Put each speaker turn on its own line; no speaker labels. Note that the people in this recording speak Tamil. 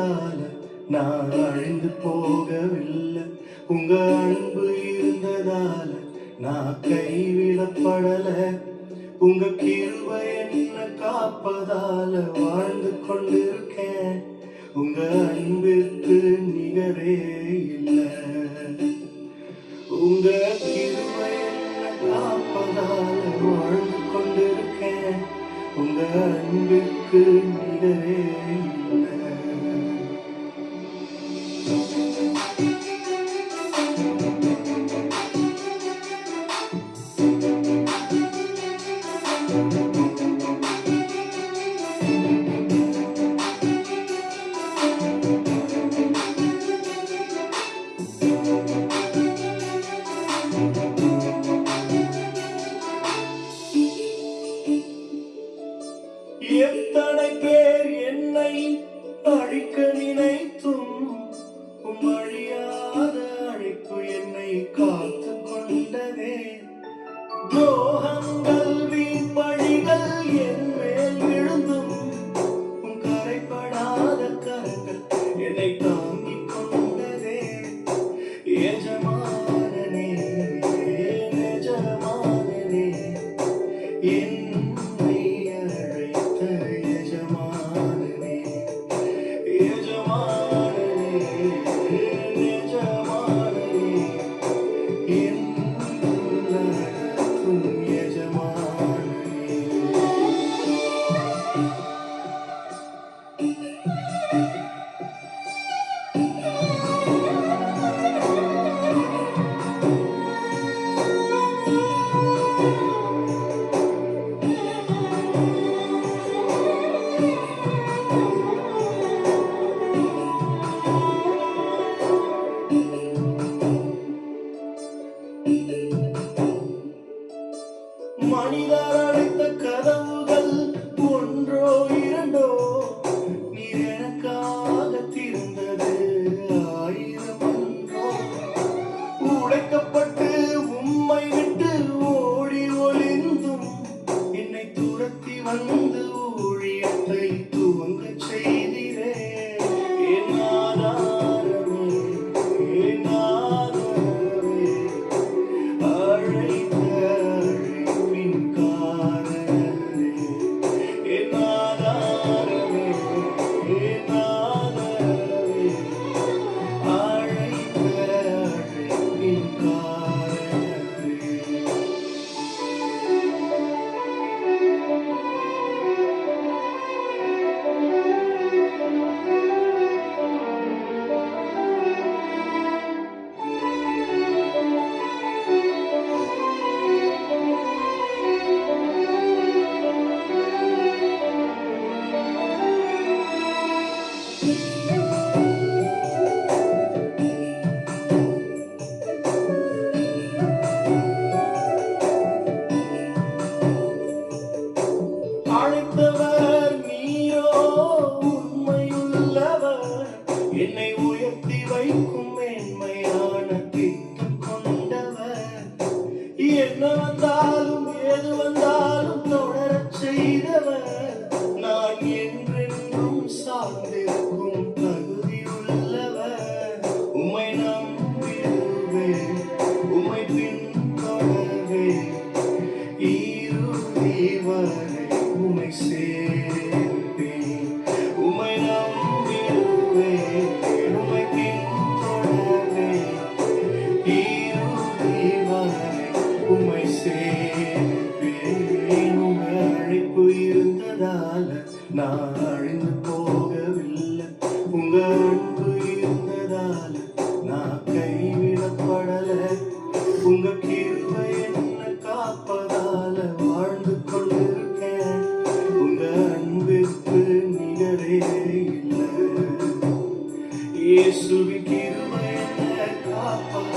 இருந்ததால நான் அழிந்து போகவில்லை. உங்க அன்பு இருந்ததால நான் கைவிடப்படல. உங்க கிருபை என்ன காப்பதால வாழ்ந்து கொண்டிருக்கேன். உங்க அன்பிற்கு நிகரே இல்லை. உங்க கிருபை என்ன காப்பதால வாழ்ந்து கொண்டிருக்கேன். உங்க அன்பிற்கு நிகரே இல்லை. எத்தனை பேர் என்னை அழிக்க நினைத்தும் அழியாத அழைப்பு என்னை காத்து கொண்டதே. துரோகங்கள் வீண் பழிகள் என் மேல் விழுந்தும் கரைப்படாத கரங்கள் என்னை தாங்கிக் கொண்டதே. எஜமானனே எஜமானனே என்னை அழைத்த எஜமானனே எஜமானனே எஜமானனே என்னை நடத்தும் எஜமானனே. மனிதர் அடைத்த கதவுகள் ஒன்றோ இரண்டோ, நீர் எனக்காக திறந்தது ஆயிரம் ஒன்றோ. உடைக்கப்பட்டு உம்மை விட்டு ஓடி ஒளிந்தும் என்னை துரத்தி வந்து ஊழியத்தை துவங்கச் செய்திரே. என் ஆதாரமே என் ஆதாரமே அழைத்த அழைப்பின் காரணரே. என் ஆதாரமே என் ஆதாரமே அழைத்த அழைப்பின் காரணரே. அழைத்தவர் நீரோ உண்மையுள்ளவர், என்னை உயர்த்தி வைக்கும் மேன்மையான திட்டம் கொண்டவர். என்ன வந்தாலும் ஏது வந்தாலும் தொடரச் செய்தவர், நான் என்றென்றும் சார்ந்திருக்கும் தகுதியுள்ளவர். உம்மை நம்பிடுவேன் உம்மை பின்தொடர்வேன் இறுதி வரை உம்மை சேர்ப்பேன். உம்மை நம்பிடுவேன் உம்மை பின்தொடர்வேன் இறுதி வரை உம்மை சேர்ப்பேன். உங்க அழைப்பு இருந்ததால நான் அழிந்து போகவில்லை. உங்க அன்பு இருந்ததால நான் கைவிடப்படல. உங்க கிருபை என்ன காப்பதால வாழ்ந்து கொண்டிருக்கேன். உங்க அன்பிற்கு நிகரே இல்லை. இயேசுவின் கிருபை என்ன காப்பதால